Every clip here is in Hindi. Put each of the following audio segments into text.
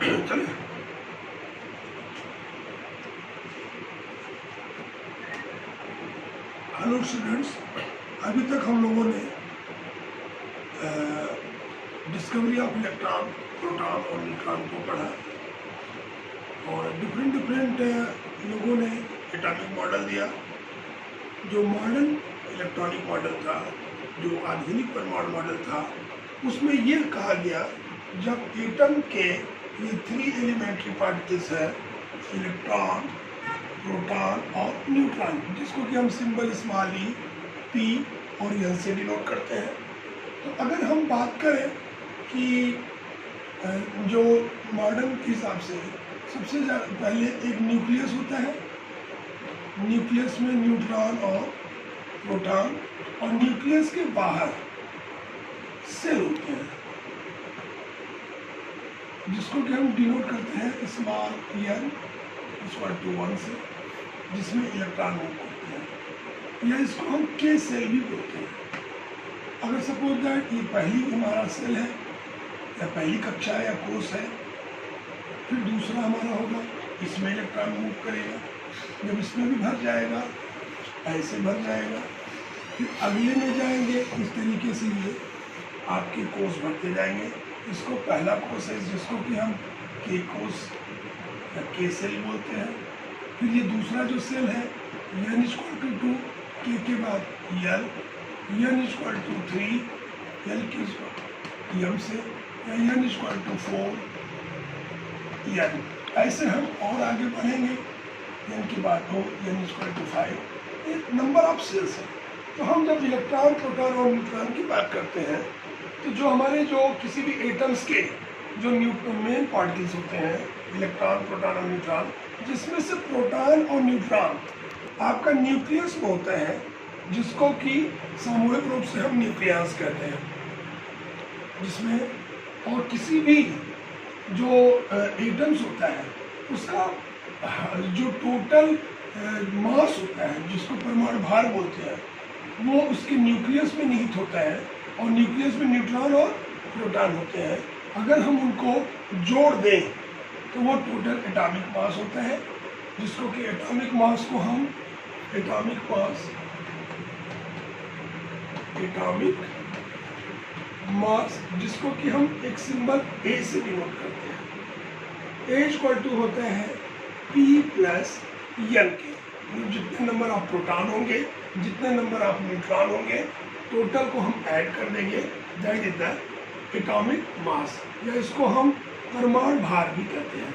चलिए, हेलो स्टूडेंट्स, अभी तक हम लोगों ने डिस्कवरी ऑफ इलेक्ट्रॉन, प्रोटॉन और न्यूट्रॉन को पढ़ा और डिफरेंट लोगों ने एटॉमिक मॉडल दिया। जो मॉडर्न इलेक्ट्रॉनिक मॉडल था, जो आधुनिक परमाणु मॉडल था, उसमें ये कहा गया जब एटम के ये 3 एलिमेंट्री पार्टिकल्स है, इलेक्ट्रॉन, प्रोटॉन और न्यूट्रॉन, जिसको कि हम सिंबल स्मॉल ई, पी और एन से डिनोट करते हैं। तो अगर हम बात करें कि जो मॉडर्न के हिसाब से सबसे ज़्यादा पहले एक न्यूक्लियस होता है, न्यूक्लियस में न्यूट्रॉन और प्रोटॉन, और न्यूक्लियस के बाहर सेल होते हैं, जिसको कि हम डिनोट करते हैं स्मॉल एन = 1 से, जिसमें इलेक्ट्रॉन मूव करते हैं, या इसको हम के सेल भी बोलते हैं। अगर सपोज दैट ये पहली हमारा सेल है या पहली कक्षा या कोर्स है, फिर दूसरा हमारा होगा, इसमें इलेक्ट्रॉन मूव करेगा, जब इसमें भी भर जाएगा, ऐसे भर जाएगा, फिर अगले में जाएंगे। इस तरीके से ये आपके कोर्स भरते जाएंगे। इसको पहला कोर्स है, जिसको कि हम के कोर्स या के सेल बोलते हैं। फिर ये दूसरा जो सेल है, n = 2, के बाद l, n = 3, l की m से, या n = 4, n। ऐसे हम और आगे बढ़ेंगे, n के बाद हो, n = 5, ये नंबर ऑफ सेल्स है। तो हम जब इलेक्ट्रॉन, प्रोटॉन और न्यूट्रॉन की बात करते हैं, तो जो हमारे जो किसी भी एटम्स के जो मेन पार्टिकल्स होते हैं, इलेक्ट्रॉन, प्रोटॉन और न्यूट्रॉन, जिसमें से प्रोटॉन और न्यूट्रॉन आपका न्यूक्लियस में होता है, जिसको कि सामूहिक रूप से हम न्यूक्लियस कहते हैं, जिसमें और किसी भी जो एटम्स होता है उसका जो टोटल मास होता है, जिसको परमाणु भार बोलते हैं, वो उसके न्यूक्लियस में निहित होता है, और न्यूक्लियस में न्यूट्रॉन और प्रोटॉन होते हैं। अगर हम उनको जोड़ दें तो वो टोटल एटॉमिक मास होता है, जिसको कि एटॉमिक मास को हम एटॉमिक मास जिसको कि हम एक सिंबल ए से डिनोट करते हैं। ए = होता है P + n के। जितने नंबर ऑफ प्रोटॉन होंगे, जितने नंबर ऑफ न्यूट्रॉन होंगे, टोटल को हम ऐड कर देंगे, that is the atomic mass, या इसको हम परमाणु भार भी कहते हैं।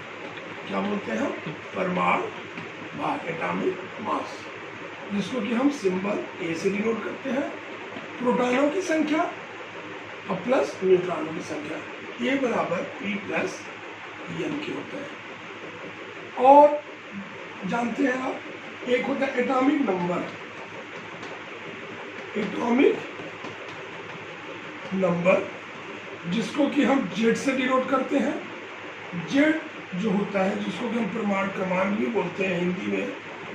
क्या बोलते हैं हम? परमाणु भार, एटॉमिक मास, जिसको कि हम सिंबल ए से डिनोट करते हैं। प्रोटॉनों की संख्या और प्लस न्यूट्रॉनों की संख्या, ए = P + n के होता है। और जानते हैं आप, एक होता है एटॉमिक नंबर। एटॉमिक नंबर जिसको कि हम जेड से डिनोट करते हैं। जेड जो होता है, जिसको कि हम परमाणु क्रमांक भी बोलते हैं हिंदी में,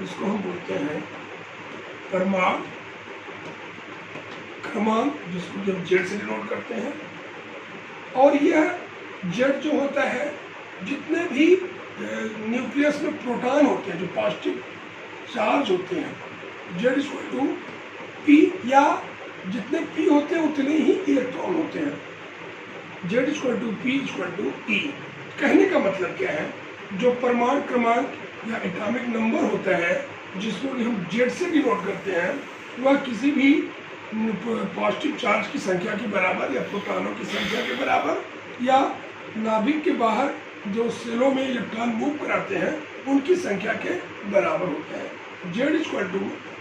इसको हम बोलते हैं परमाणु क्रमांक, जिसको कि हम जेड से डिनोट करते हैं। और यह जेड जो होता है, जितने भी न्यूक्लियस में प्रोटॉन होते हैं, जो पॉजिटिव चार्ज होते हैं, जेड = P, या जितने P होते हैं उतने ही इलेक्ट्रॉन होते हैं। Z = P = E। कहने का मतलब क्या है, जो परमाणु क्रमांक या एटॉमिक नंबर होता है, जिसको कि हम जेड से डिनोट करते हैं, वह किसी भी पॉजिटिव चार्ज की संख्या के बराबर, या प्रोटॉनों की संख्या के बराबर, या नाभिक के बाहर जो सेलों में इलेक्ट्रॉन मूव कराते हैं उनकी संख्या के बराबर होता है। जेड =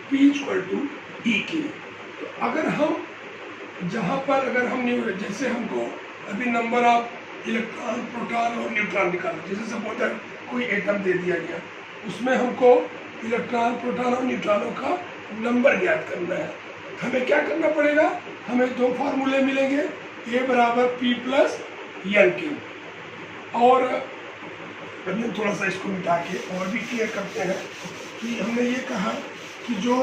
P = E के। तो अगर हम जहाँ पर अगर हम जैसे हमको अभी नंबर ऑफ इलेक्ट्रॉन, प्रोटॉन और न्यूट्रॉन निकालना, जैसे सपोज कोई एटम दे दिया गया, उसमें हमको इलेक्ट्रॉन, प्रोटॉन और न्यूट्रॉनों का नंबर ज्ञात करना है। हमें क्या करना पड़ेगा? हमें 2 फार्मूले मिलेंगे, ए = P + n के। और अभी हम थोड़ा सा इसको मिटा के और भी क्लियर करते हैं कि हमने ये कहा कि जो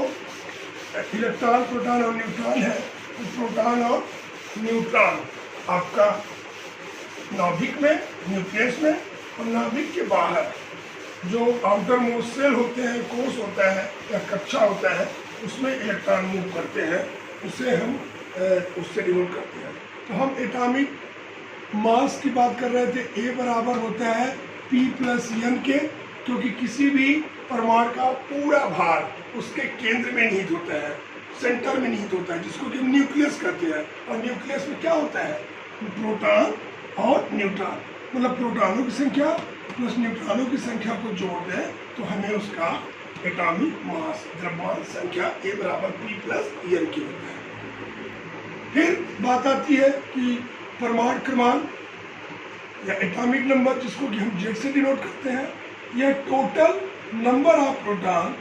इलेक्ट्रॉन, प्रोटॉन और न्यूट्रॉन है, तो प्रोटॉन और न्यूट्रॉन आपका नाभिक में, न्यूक्लियस में, और नाभिक के बाहर जो आउटर मोस्ट सेल होते हैं, कोष होता है या कक्षा होता है, उसमें इलेक्ट्रॉन मूव करते हैं, उसे हम उससे डिनोट करते हैं। तो हम एटॉमिक मास की बात कर रहे थे। ए बराबर होता है P प्लस n के, क्योंकि किसी भी परमाणु का पूरा भार उसके केंद्र में निहित होता है, सेंटर में निहित होता है, जिसको कि हम न्यूक्लियस कहते हैं। और न्यूक्लियस में क्या होता है? प्रोटॉन और न्यूट्रॉन, मतलब प्रोटॉनों की संख्या प्लस न्यूट्रॉनों की संख्या को जोड़ दें तो हमें उसका एटॉमिक मास, द्रव्यमान संख्या A बराबर P प्लस n की होता है। फिर बात आती है कि परमाणु क्रमांक या एटॉमिक नंबर, जिसको कि हम Z से डिनोट करते हैं, यह टोटल नंबर ऑफ प्रोटॉन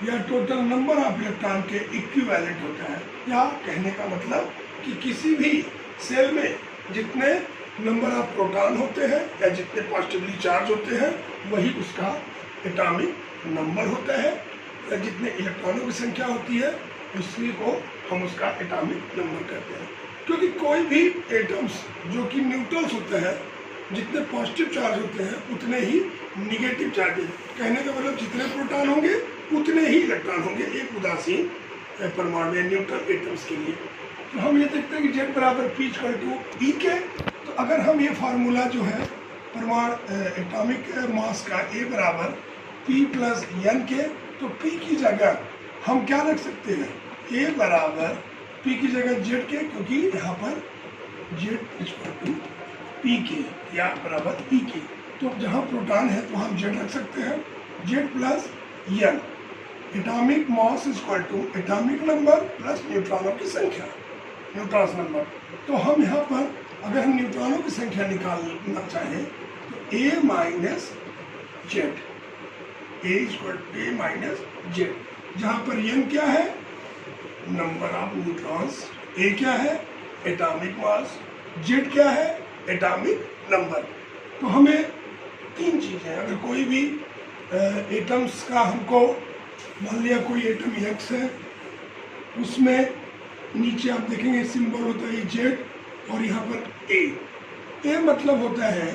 या टोटल नंबर ऑफ इलेक्ट्रॉन के इक्विवेलेंट होता है। या कहने का मतलब कि किसी भी सेल में जितने नंबर ऑफ प्रोटॉन होते हैं या जितने पॉजिटिवली चार्ज होते हैं, वही उसका एटॉमिक नंबर होता है। या जितने इलेक्ट्रॉनों की संख्या होती है, उसी को हम उसका एटॉमिक नंबर कहते हैं। क्योंकि कोई भी एटम्स जो कि न्यूट्रल्स होते हैं, जितने पॉजिटिव चार्ज होते हैं उतने ही निगेटिव चार्ज है। कहने का मतलब जितने प्रोटॉन होंगे उतने ही इलेक्ट्रॉन होंगे एक उदासीन परमाणु या न्यूट्रल एटम्स के लिए। तो हम ये देखते हैं कि Z बराबर P इक्वल टू E के। तो अगर हम ये फार्मूला जो है परमाणु एटॉमिक मास का A बराबर P प्लस n के, तो P की जगह हम क्या रख सकते हैं? A बराबर P की जगह Z के, क्योंकि यहाँ पर Z इक्वल टू P के या बराबर E के। तो जहाँ प्रोटॉन है तो हम Z रख सकते हैं, Z plus n। Atomic mass equal to atomic number plus न्यूट्रॉनों की संख्या, न्यूट्रॉन्स नंबर। तो हम यहाँ पर अगर हम न्यूट्रॉनों की संख्या निकालना चाहें तो A minus Z, A equal to A minus Z, जहाँ पर n क्या है? नंबर ऑफ न्यूट्रॉन्स, A क्या है? एटॉमिक मास, Z क्या है? Atomic number. तो हमें तीन चीज़ें, अगर कोई भी एटम्स का हमको, मान लिया कोई एटम X है, उसमें नीचे आप देखेंगे सिंबल होता है Z और यहाँ पर A मतलब होता है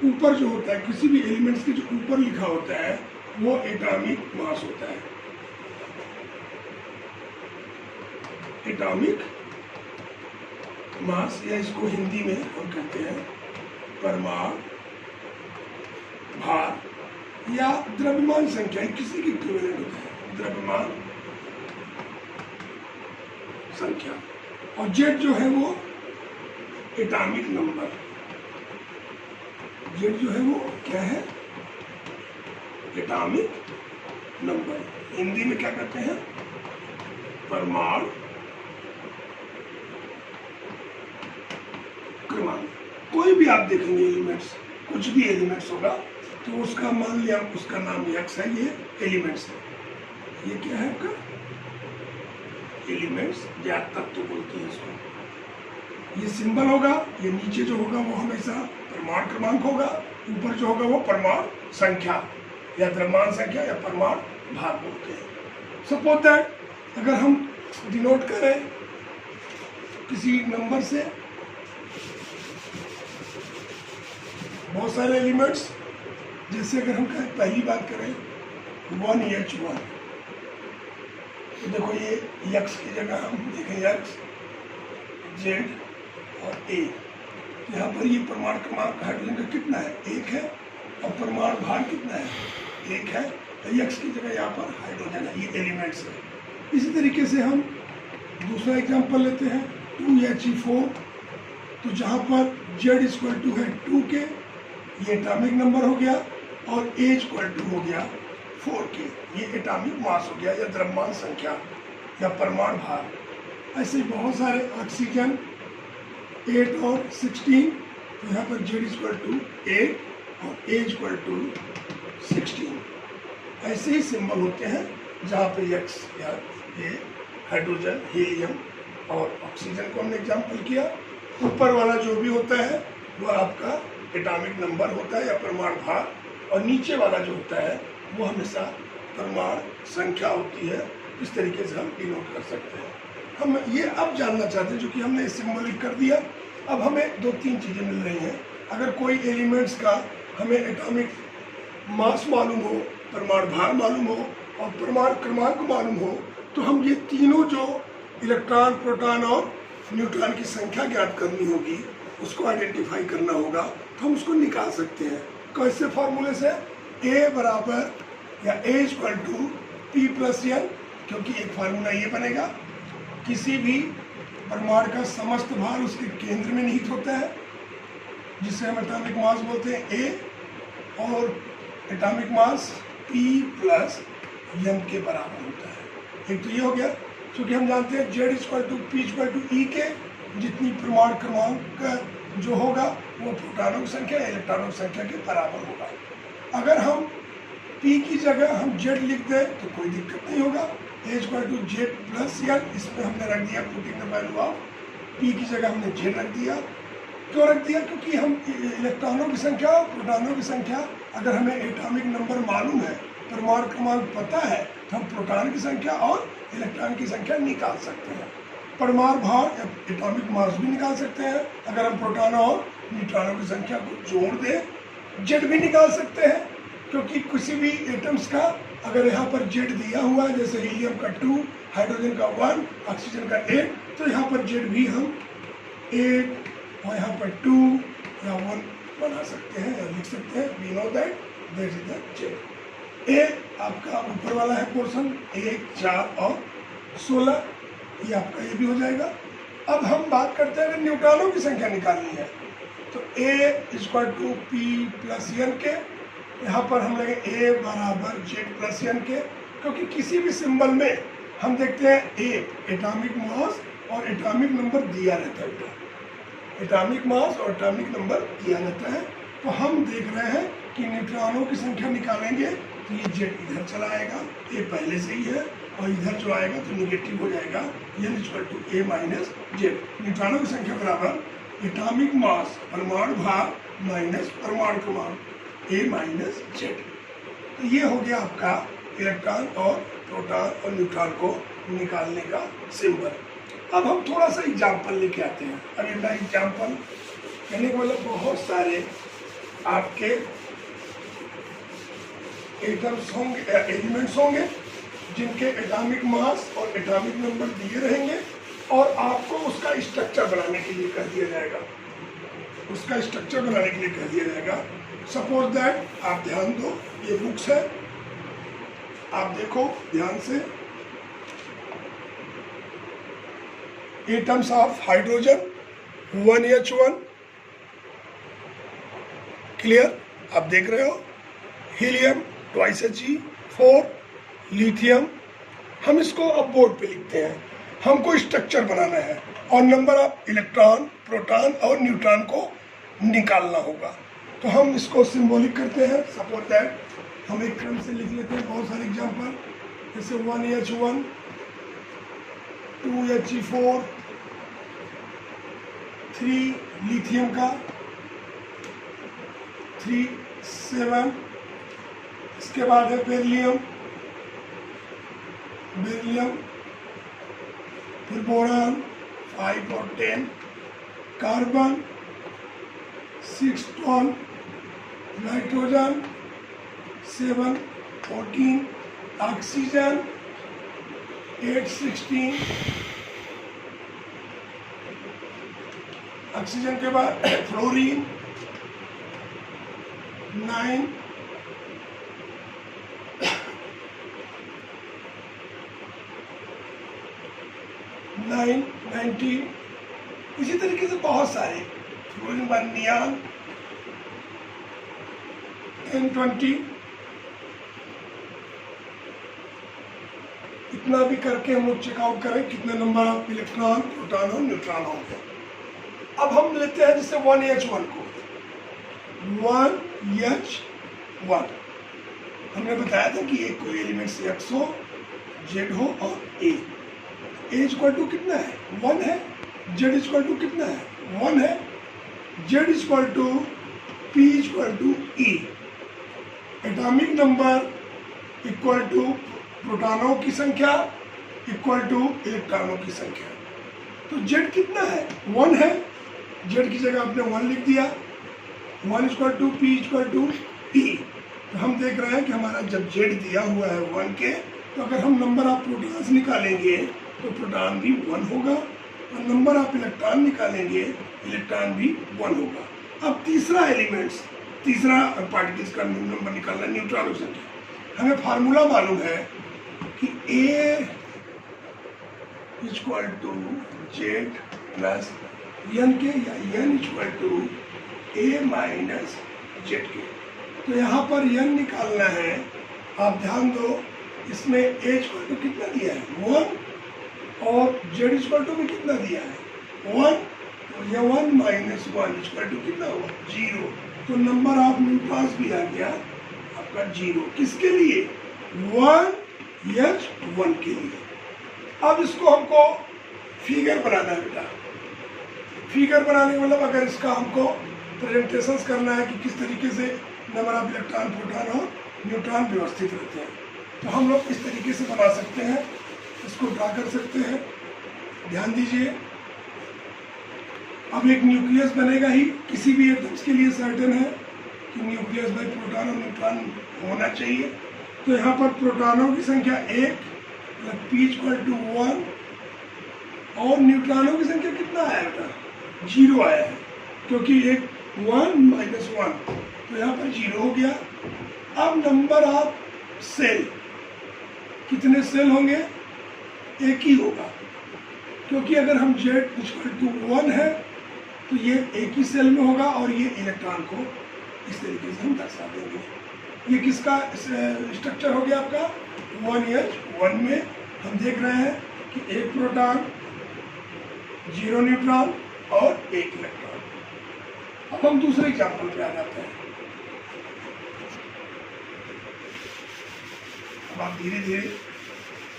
ऊपर जो होता है, किसी भी एलिमेंट्स के जो ऊपर लिखा होता है वो एटॉमिक मास होता है। एटॉमिक मास, या इसको हिंदी में हम कहते हैं परमाणु भार या द्रव्यमान संख्या, किसी की इक्विवेलेंट होता है द्रव्यमान संख्या। और जेड जो है वो एटॉमिक नंबर, जेड जो है वो क्या है? Atomic number. हिंदी में क्या कहते हैं? परमाणु क्रमांक। कोई भी आप देखेंगे एलिमेंट्स, कुछ भी एलिमेंट्स होगा तो उसका मान लिया उसका नाम X है, ये एलिमेंट्स है। ये क्या है आपका? एलिमेंट्स या तत्व बोलते हैं इसको। ये सिंबल होगा, ये नीचे जो होगा वो हमेशा परमाणु क्रमांक होगा, ऊपर जो होगा वो परमाणु संख्या या द्रव्यमान संख्या या परमाणु भार बोलते हैं। सपोज दैट अगर हम डिनोट करें किसी नंबर से बहुत सारे एलिमेंट्स, जैसे अगर हम कहें पहली बात करें 1H1, तो देखो ये X की जगह हम देखें X, Z और A। यहाँ पर ये परमाणु क्रमांक हाइड्रोजन का कितना है? 1 है। और परमाणु भार कितना है? 1 है। तो X की जगह यहाँ पर हाइड्रोजन है, ये एलिमेंट्स है। इसी तरीके से हम दूसरा एग्जांपल लेते हैं 2He4। तो जहाँ पर Z इक्वल टू है 2 के, ये एटॉमिक नंबर हो गया, और A इक्वल टू हो गया 4 के, ये एटॉमिक मास हो गया या द्रव्यमान संख्या या परमाणु भार। ऐसे बहुत सारे ऑक्सीजन 8 और 16, तो यहाँ पर Z इक्वल टू 8 और A इक्वल टू 16। ऐसे ही सिंबल होते हैं जहाँ पे X या ये हाइड्रोजन, हीलियम और ऑक्सीजन को हमने एग्जाम्पल किया। ऊपर वाला जो भी होता है वो आपका एटॉमिक नंबर होता है या परमाणु भार, और नीचे वाला जो होता है वो हमेशा परमाणु संख्या होती है। इस तरीके से हम डिनोट कर सकते हैं। हम ये अब जानना चाहते हैं, जो कि हमने सिंबलिक कर दिया। अब हमें 2-3 चीज़ें मिल रही हैं। अगर कोई एलिमेंट्स का हमें एटॉमिक मास मालूम हो, परमाणु भार मालूम हो और परमाणु क्रमांक मालूम हो, तो हम ये तीनों जो इलेक्ट्रॉन, प्रोटॉन और न्यूट्रॉन की संख्या ज्ञात करनी होगी, उसको आइडेंटिफाई करना होगा, तो हम उसको निकाल सकते हैं। कैसे फॉर्मूले से? ए बराबर या A equal to P plus N, क्योंकि एक फार्मूला ये बनेगा, किसी भी परमाणु का समस्त भार उसके केंद्र में निहित होता है, जिसे हम एटॉमिक मास बोलते हैं ए, और atomic mass P plus M के बराबर होता है। एक तो ये हो गया, क्योंकि हम जानते हैं Z equal to P equal to E के, जितनी परमाणु क्रमांक जो होगा वो प्रोटॉनों की संख्या इलेक्ट्रॉनों की संख्या के बराबर होगा। अगर हम P की जगह हम Z लिख दें तो कोई दिक्कत नहीं होगा। A equal to Z plus n, इसमें हमने रख दिया putting the value of P की जगह हमने Z रख दिया। क्यों रख दिया? क्योंकि हम इलेक्ट्रॉनों की संख्या, प्रोटॉनों की संख्या, अगर हमें एटॉमिक नंबर मालूम है, परमाणु क्रमांक पता है, तो हम प्रोटॉन की संख्या और इलेक्ट्रॉन की संख्या निकाल सकते हैं। परमाणु भार, एटॉमिक मास भी निकाल सकते हैं। अगर हम प्रोटॉनों और न्यूट्रॉनों की संख्या को जोड़ दें, जेड भी निकाल सकते हैं, क्योंकि किसी भी एटम्स का अगर यहाँ पर जेड दिया हुआ है, जैसे हीलियम का 2, हाइड्रोजन का 1, ऑक्सीजन का 8, तो यहाँ पर जेड भी हम 8 और यहाँ पर 2 या 1 बना सकते हैं या लिख सकते हैं। We know that this is the Z. A आपका ऊपर वाला है पोर्शन, 1, 4 और 16, ये आपका ये भी हो जाएगा। अब हम बात करते हैं अगर न्यूट्रॉनों की संख्या निकालनी है, तो A equal to P plus N के, यहाँ पर हम लगे A बराबर जेड प्लस एन के, क्योंकि किसी भी सिंबल में हम देखते हैं A एटॉमिक मास और एटॉमिक नंबर दिया रहता है। एटॉमिक मास और एटॉमिक नंबर दिया रहता है, तो हम देख रहे हैं कि न्यूट्रॉनों की संख्या निकालेंगे तो ये जेड इधर चला आएगा, ए पहले से ही है, और इधर जो आएगा तो निगेटिव हो जाएगा, N equal to A minus Z. न्यूट्रॉनों की संख्या बराबर एटॉमिक मास परमाणु भार माइनस परमाणु क्रमांक ए माइनस जेड। तो ये हो गया आपका इलेक्ट्रॉन और प्रोटॉन और न्यूट्रॉन को निकालने का सिंबल। अब हम थोड़ा सा एग्जाम्पल लेके आते हैं। अब इतना एग्जाम्पल कहने के मतलब बहुत सारे आपके एटम्स होंगे, एलिमेंट्स होंगे, जिनके एटॉमिक मास और एटॉमिक नंबर दिए रहेंगे, और आपको उसका स्ट्रक्चर बनाने के लिए कह दिया जाएगा। उसका स्ट्रक्चर बनाने के लिए कह दिया जाएगा। सपोज दैट, आप ध्यान दो, ये बुक्स है, आप देखो ध्यान से। Atoms of hydrogen 1H1, clear, आप देख रहे हो। Helium 2He4, lithium. हम इसको अब बोर्ड पे लिखते हैं, हमको स्ट्रक्चर बनाना है और नंबर ऑफ इलेक्ट्रॉन, प्रोटॉन और न्यूट्रॉन को निकालना होगा। तो हम इसको सिंबॉलिक करते हैं। सपोज दैट हम एक क्रम से लिख लेते हैं बहुत सारे एग्जांपल, जैसे 1H1, 2He4, 3 लिथियम का, 3, 7, इसके बाद है बेरिलियम, फिर बोरान 5 और 10, कार्बन 6, 12, नाइट्रोजन 7, 14, ऑक्सीजन 8, 16, ऑक्सीजन के बाद फ्लोरीन 9, नाइन 19, इसी तरीके से बहुत सारे फ्लोरीन बाद नियान 10, 20, इतना भी करके हम लोग चेकआउट करें कितने नंबर ऑफ इलेक्ट्रॉन, प्रोटॉन और न्यूट्रॉन होंगे। अब हम लेते हैं जैसे 1H1 को, 1H1 हमने बताया था कि एक कोई एलिमेंट से X हो, Z हो और A इक्वल टू कितना है? 1 है। Z इक्वल टू कितना है? 1 है। Z equal to P equal to E, atomic number equal to प्रोटॉनों की संख्या इक्वल टू इलेक्ट्रॉनों की संख्या। तो Z कितना है? 1 है। Z की जगह आपने 1 लिख दिया। 1 equal to P equal to E. तो हम देख रहे हैं कि हमारा जब जेड दिया हुआ है 1 के, तो अगर हम नंबर ऑफ प्रोटॉन्स निकालेंगे तो प्रोटॉन भी 1 होगा, और नंबर ऑफ इलेक्ट्रॉन निकालेंगे इलेक्ट्रॉन भी 1 होगा। अब तीसरा एलिमेंट्स, तीसरा पार्टिकल्स का नंबर निकालना, न्यूट्रॉन संख्या। हमें फार्मूला मालूम है कि A equal to Z plus N के, या N equal to A minus Z के। तो यहाँ पर एन निकालना है। आप ध्यान दो, इसमें ए इक्वल टू कितना दिया है 1, और जेड इक्वल टू भी कितना दिया है 1, तो यह 1 माइनस 1 इक्वल टू कितना हुआ 0। तो नंबर ऑफ न्यूट्रॉन्स भी आ गया आपका 0। किसके लिए 1 के लिए। अब इसको हमको फिगर बनाना है बेटा। फिगर बनाने का मतलब अगर इसका हमको प्रेजेंटेशन करना है कि किस तरीके से नंबर ऑफ इलेक्ट्रॉन, प्रोटॉन और न्यूट्रॉन व्यवस्थित रहते हैं, तो हम लोग इस तरीके से बना सकते हैं, इसको ड्रा कर सकते हैं। ध्यान दीजिए, अब एक न्यूक्लियस बनेगा ही। किसी भी एटम्स के लिए सर्टेन है कि न्यूक्लियस में प्रोटॉन और न्यूट्रॉन होना चाहिए। तो यहाँ पर प्रोटॉनों की संख्या 1, पी इक्वल टू 1, और न्यूट्रॉनों की संख्या कितना आया बेटा 0 आया है, क्योंकि एक 1 माइनस 1, तो यहाँ पर 0 हो गया। अब नंबर ऑफ सेल, कितने सेल होंगे, एक ही होगा, क्योंकि अगर हम Z इक्वल टू 1 है तो ये एक ही सेल में होगा, और ये इलेक्ट्रॉन को इस तरीके से हम दर्शा देंगे। ये किसका स्ट्रक्चर हो गया आपका 1 में हम देख रहे हैं कि एक प्रोटॉन, 0 न्यूट्रॉन और 1 इलेक्ट्रॉन। अब हम दूसरे एग्जाम्पल पे आ जाते हैं। अब आप धीरे धीरे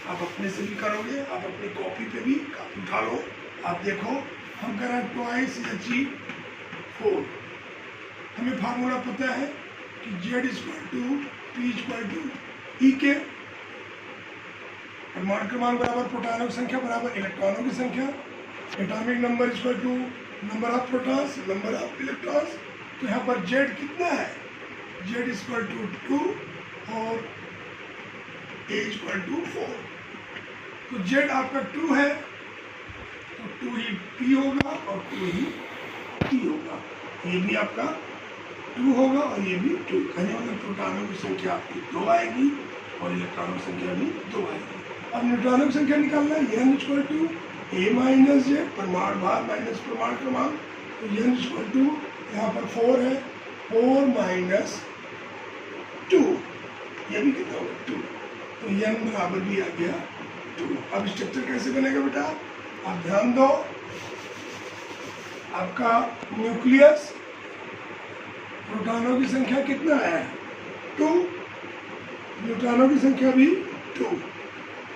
आप अपने से भी करोगे, आप अपनी कॉपी पे भी कापी उठा लो। आप देखो, हम कर रहे हैं 2H4। हमें फार्मूला पता है कि Z equal to P equal to E के, परमाणु क्रमांक बराबर प्रोटॉनों की संख्या बराबर इलेक्ट्रॉनों की संख्या, atomic number equal to number of protons number of electrons. तो यहाँ पर Z कितना है, Z इक्वल टू 2 और A इक्वल टू 4। तो Z आपका 2 है, तो 2 ही P होगा और 2 ही T होगा। ये भी आपका 2 होगा और ये भी 2। यानी मतलब प्रोटॉनों की संख्या आपकी 2 आएगी और इलेक्ट्रॉनों की संख्या भी 2 आएगी। अब न्यूट्रॉनों की संख्या निकालना है, n equal to A minus J, परमाणु भार माइनस परमाणु क्रमांक। तो n इक्वल टू यहाँ पर 4 है, 4 माइनस 2, ये भी कितना होगा 2। तो n बराबर भी आ गया 2। अब स्ट्रक्चर कैसे बनेगा बेटा, आप ध्यान दो। आपका न्यूक्लियस, प्रोटॉनों की संख्या कितना है 2, न्यूट्रॉनों की संख्या भी 2,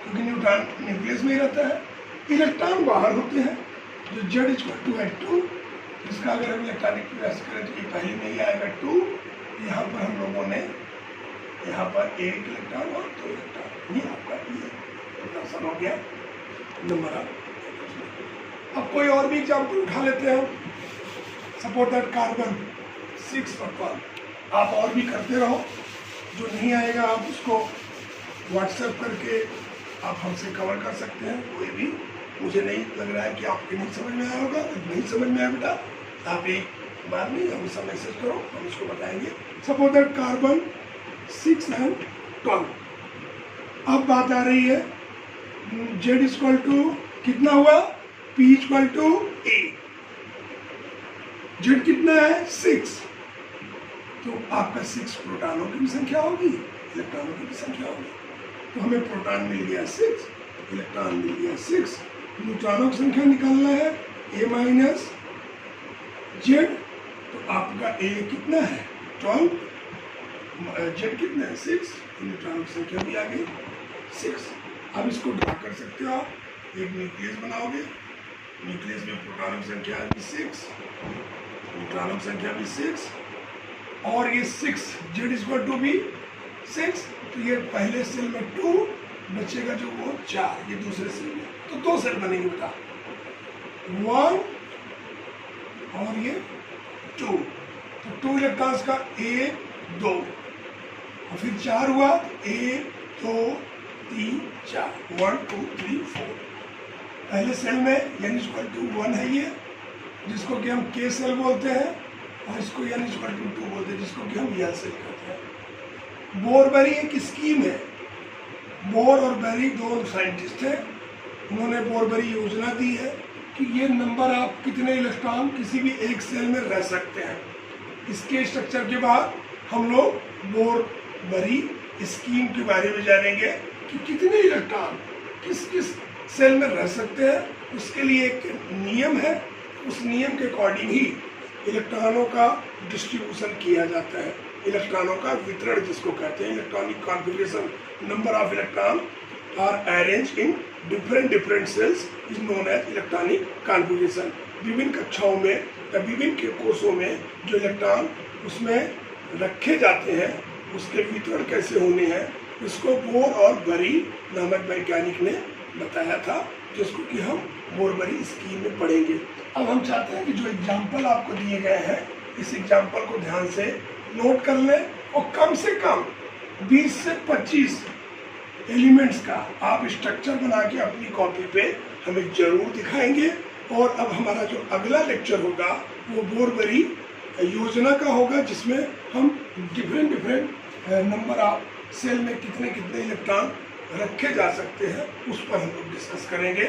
क्योंकि न्यूट्रॉन न्यूक्लियस में ही रहता है। इलेक्ट्रॉन बाहर होते हैं, जो Z इक्वल टू है 2। इसका अगर हम इलेक्ट्रॉनिक प्रयास करें तो ये पहले में ही आएगा 2। यहाँ पर हम लोगों ने यहाँ पर 1 इलेक्ट्रॉन और 2 इलेक्ट्रॉन, ये आपका ये प्रदर्शन हो गया नंबर ऑफ। अब कोई और भी एग्जाम्पल उठा लेते हैं। सपोज दैट कार्बन 6 और 12। आप और भी करते रहो, जो नहीं आएगा आप उसको व्हाट्सएप करके आप हमसे कवर कर सकते हैं। कोई भी, मुझे नहीं लग रहा है कि आपके नहीं समझ में आया होगा। नहीं समझ में आया बेटा, आप एक बार नहीं हमें मैसेज करो, हम इसको बताएंगे। सपोज दैट कार्बन 6 और 12। अब बात आ रही है Z इक्वल टू कितना हुआ, P equal to A। Z कितना है 6, तो आपका 6 प्रोटॉनों की भी संख्या होगी, इलेक्ट्रॉनों की भी संख्या होगी। तो हमें प्रोटॉन मिल गया 6, इलेक्ट्रॉन मिल गया 6। न्यूट्रॉनों की संख्या निकालना है A माइनस Z। तो आपका A कितना है 12, Z कितना है 6, न्यूट्रॉनों की संख्या भी आ गई 6। अब इसको ड्रा कर सकते हो आप, एक न्यूक्लियस बनाओगे, न्यूक्लियस में प्रोटॉनों की संख्या भी 6, न्यूट्रॉनों की संख्या भी 6, और ये 6 Z इक्वल टू भी 6। तो ये पहले सेल में 2 बचेगा, जो वो 4, ये दूसरे सेल में। तो 2 सेल बनेंगे बेटा, 1 और ये 2। तो 2 इलेक्ट्रॉन्स का 1 2 और फिर 4 हुआ, 1 2 3 4, 1 2 3 4। पहले सेल में n=1 है ये, जिसको कि हम K सेल बोलते हैं, और इसको n=2 बोलते हैं, जिसको कि हम L सेल कहते हैं। बोरबेरी एक स्कीम है। बोर और बेरी दो साइंटिस्ट हैं, उन्होंने बोरबेरी योजना दी है कि ये नंबर आप कितने इलेक्ट्रॉन किसी भी एक सेल में रह सकते हैं। इसके स्ट्रक्चर के बाद हम लोग बोरबेरी स्कीम के बारे में जानेंगे कि कितने इलेक्ट्रॉन किस किस सेल में रह सकते हैं। उसके लिए एक नियम है, उस नियम के अकॉर्डिंग ही इलेक्ट्रॉनों का डिस्ट्रीब्यूशन किया जाता है, इलेक्ट्रॉनों का वितरण जिसको कहते हैं। Electronic configuration, number of electron are arrange in different shells is known as electronic configuration. विभिन्न कक्षाओं में या विभिन्न कोषों में जो इलेक्ट्रॉन उसमें रखे जाते हैं, उसके वितरण कैसे होने हैं, इसको बोर और बेरी नामक वैज्ञानिक ने बताया था, जिसको कि हम बोरबेरी स्कीम में पढ़ेंगे। अब हम चाहते हैं कि जो एग्जाम्पल आपको दिए गए हैं, इस एग्जाम्पल को ध्यान से नोट कर लें और कम से कम 20 से 25 एलिमेंट्स का आप स्ट्रक्चर बना के अपनी कॉपी पे हमें जरूर दिखाएंगे। और अब हमारा जो अगला लेक्चर होगा वो बोरबेरी योजना का होगा, जिसमें हम डिफरेंट नंबर ऑफ सेल में कितने कितने इलेक्ट्रॉन रखे जा सकते हैं, उस पर हम लोग डिस्कस करेंगे।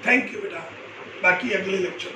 थैंक यू बेटा, बाकी अगले लेक्चर